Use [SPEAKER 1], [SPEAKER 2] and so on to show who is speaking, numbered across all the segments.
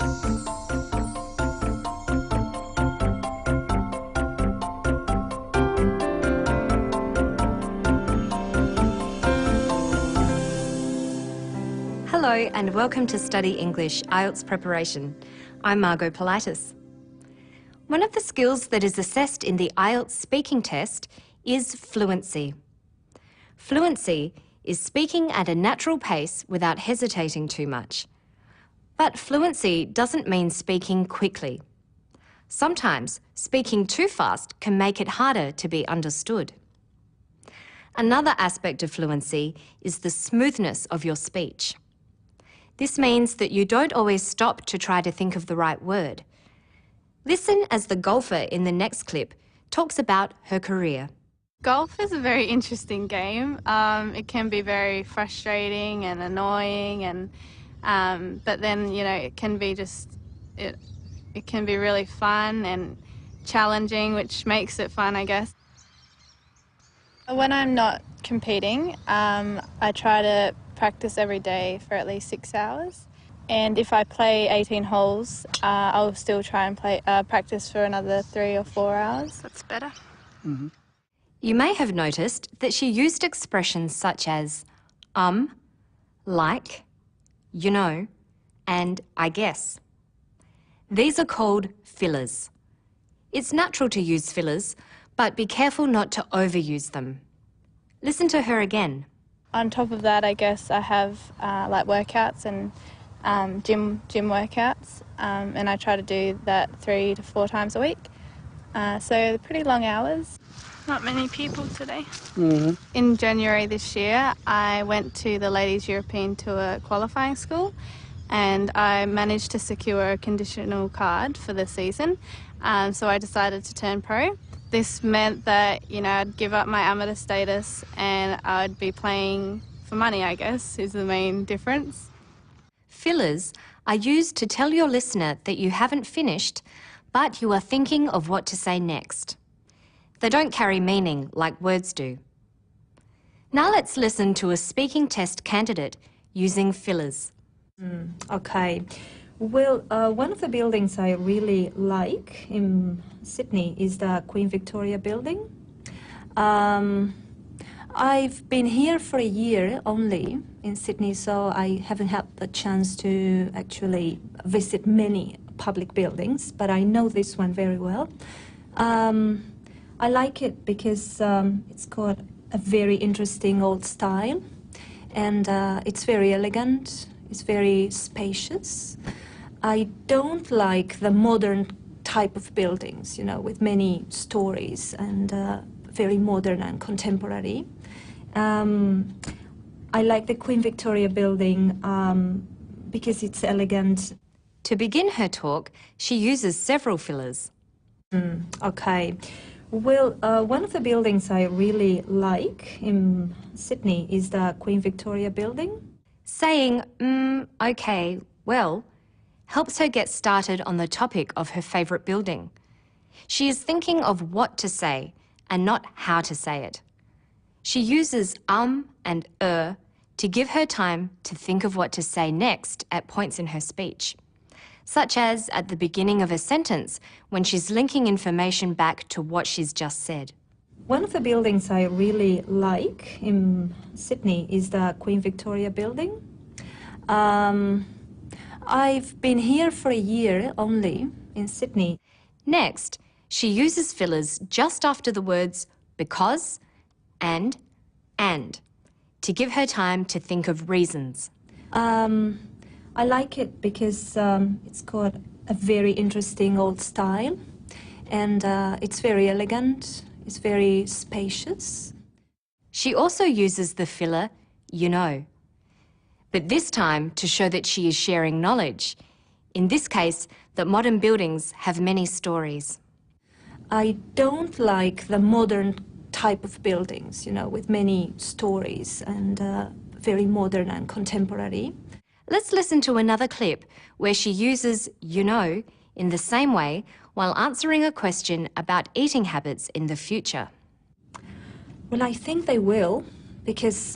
[SPEAKER 1] Hello and welcome to Study English IELTS Preparation. I'm Margot Politis. One of the skills that is assessed in the IELTS speaking test is fluency. Fluency is speaking at a natural pace without hesitating too much. But fluency doesn't mean speaking quickly. Sometimes speaking too fast can make it harder to be understood. Another aspect of fluency is the smoothness of your speech. This means that you don't always stop to try to think of the right word. Listen as the golfer in the next clip talks about her career.
[SPEAKER 2] Golf is a very interesting game. It can be very frustrating and annoying, and but then it can be it can be really fun and challenging, which makes it fun, I guess. When I'm not competing, I try to practice every day for at least 6 hours, and if I play 18 holes, I'll still try and practice for another 3 or 4 hours. That's better.
[SPEAKER 3] Mm-hmm.
[SPEAKER 1] You may have noticed that she used expressions such as like, you know, and I guess. These are called fillers. It's natural to use fillers, but be careful not to overuse them. Listen to her again.
[SPEAKER 2] On top of that, I guess I have like workouts and gym workouts, and I try to do that 3 to 4 times a week. So they're pretty long hours. Not many people today.
[SPEAKER 3] Mm-hmm.
[SPEAKER 2] In January this year, I went to the Ladies European Tour qualifying school, and I managed to secure a conditional card for the season. So I decided to turn pro. This meant that, I'd give up my amateur status and I'd be playing for money, I guess, is the main difference.
[SPEAKER 1] Fillers are used to tell your listener that you haven't finished, but you are thinking of what to say next. They don't carry meaning like words do. Now let's listen to a speaking test candidate using fillers.
[SPEAKER 4] Okay. Well, one of the buildings I really like in Sydney is the Queen Victoria building. I've been here for a year only in Sydney, so I haven't had the chance to actually visit many public buildings, but I know this one very well. I like it because it's got a very interesting old style, and it's very elegant, it's very spacious. I don't like the modern type of buildings, with many stories and very modern and contemporary. I like the Queen Victoria building because it's elegant.
[SPEAKER 1] To begin her talk, she uses several fillers.
[SPEAKER 4] Okay. Well, one of the buildings I really like in Sydney is the Queen Victoria building.
[SPEAKER 1] Saying, okay, well, helps her get started on the topic of her favourite building. She is thinking of what to say and not how to say it. She uses and to give her time to think of what to say next at points in her speech, such as at the beginning of a sentence when she's linking information back to what she's just said.
[SPEAKER 4] One of the buildings I really like in Sydney is the Queen Victoria building. I've been here for a year only in Sydney.
[SPEAKER 1] Next, she uses fillers just after the words because and to give her time to think of reasons.
[SPEAKER 4] I like it because it's got a very interesting old style, and it's very elegant, it's very spacious.
[SPEAKER 1] She also uses the filler, but this time to show that she is sharing knowledge. In this case, that modern buildings have many stories.
[SPEAKER 4] I don't like the modern type of buildings, with many stories and very modern and contemporary.
[SPEAKER 1] Let's listen to another clip where she uses in the same way while answering a question about eating habits in the future.
[SPEAKER 4] Well, I think they will, because,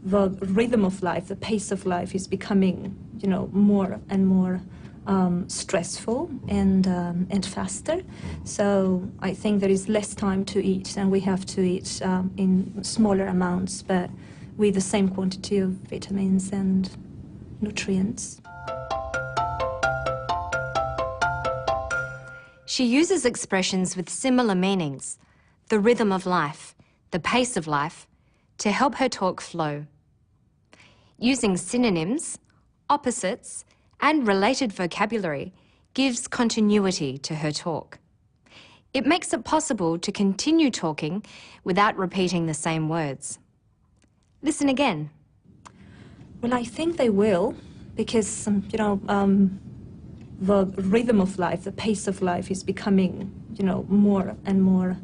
[SPEAKER 4] the rhythm of life, the pace of life is becoming more and more stressful and faster. So I think there is less time to eat, and we have to eat in smaller amounts, but with the same quantity of vitamins and nutrients.
[SPEAKER 1] She uses expressions with similar meanings, the rhythm of life, the pace of life, to help her talk flow. Using synonyms, opposites, and related vocabulary gives continuity to her talk. It makes it possible to continue talking without repeating the same words. Listen again.
[SPEAKER 4] Well, I think they will, because, the rhythm of life, the pace of life is becoming, more and more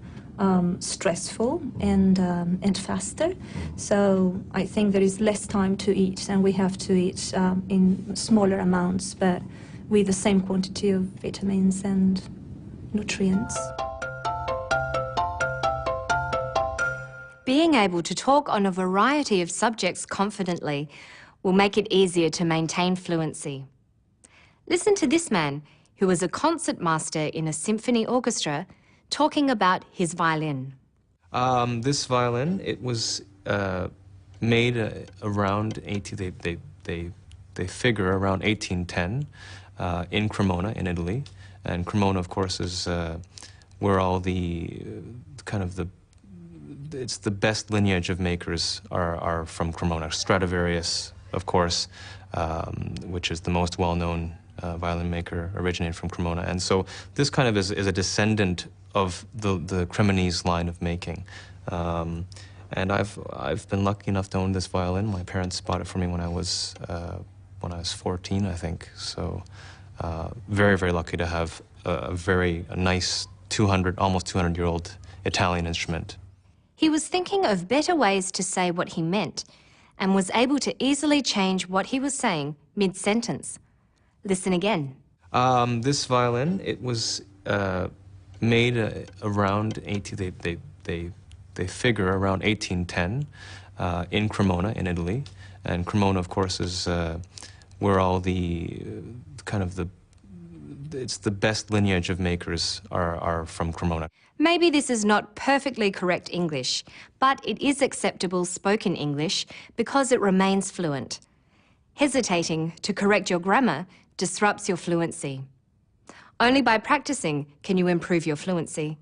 [SPEAKER 4] stressful and faster. So I think there is less time to eat, and we have to eat in smaller amounts, but with the same quantity of vitamins and nutrients.
[SPEAKER 1] Being able to talk on a variety of subjects confidently will make it easier to maintain fluency. Listen to this man, who was a concert master in a symphony orchestra, talking about his violin.
[SPEAKER 3] This violin, it was made around they figure around 1810 in Cremona in Italy, and Cremona, of course, is where all the it's the best lineage of makers are from Cremona. Stradivarius, of course, which is the most well-known violin maker, originated from Cremona, and so this kind of is a descendant of the Cremonese line of making. And I've been lucky enough to own this violin. My parents bought it for me when I was 14, I think. So very, very lucky to have a very nice almost 200-year-old Italian instrument.
[SPEAKER 1] He was thinking of better ways to say what he meant and was able to easily change what he was saying mid-sentence. Listen again.
[SPEAKER 3] This violin, it was made around they figure around 1810 in Cremona in Italy, and Cremona, of course, is where all the it's the best lineage of makers are from Cremona.
[SPEAKER 1] Maybe this is not perfectly correct English, but it is acceptable spoken English because it remains fluent. Hesitating to correct your grammar disrupts your fluency. Only by practicing can you improve your fluency.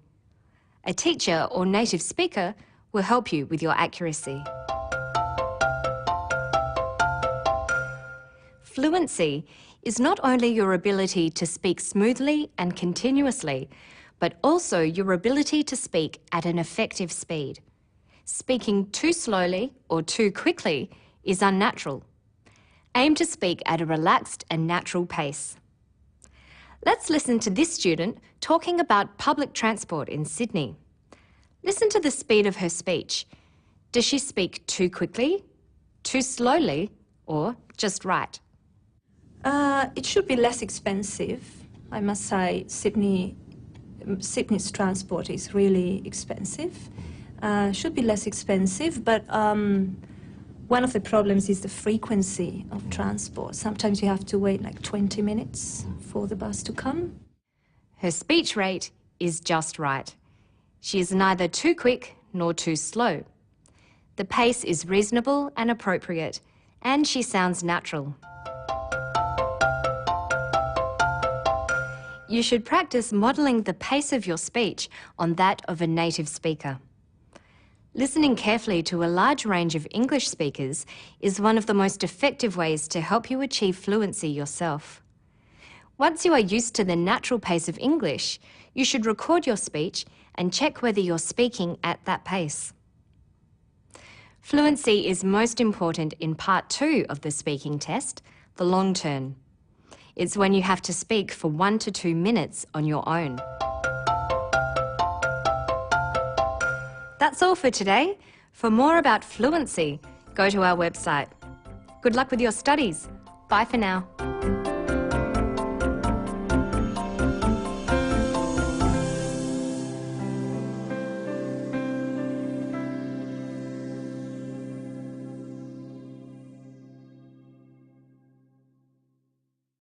[SPEAKER 1] A teacher or native speaker will help you with your accuracy. Fluency is not only your ability to speak smoothly and continuously, but also your ability to speak at an effective speed. Speaking too slowly or too quickly is unnatural. Aim to speak at a relaxed and natural pace. Let's listen to this student talking about public transport in Sydney. Listen to the speed of her speech. Does she speak too quickly, too slowly, or just right?
[SPEAKER 4] It should be less expensive. I must say Sydney's transport is really expensive. Should be less expensive, but one of the problems is the frequency of transport. Sometimes you have to wait like 20 minutes for the bus to come.
[SPEAKER 1] Her speech rate is just right. She is neither too quick nor too slow. The pace is reasonable and appropriate, and she sounds natural. You should practice modelling the pace of your speech on that of a native speaker. Listening carefully to a large range of English speakers is one of the most effective ways to help you achieve fluency yourself. Once you are used to the natural pace of English, you should record your speech and check whether you're speaking at that pace. Fluency is most important in part 2 of the speaking test, the long turn. It's when you have to speak for 1 to 2 minutes on your own. That's all for today. For more about fluency, go to our website. Good luck with your studies. Bye for now.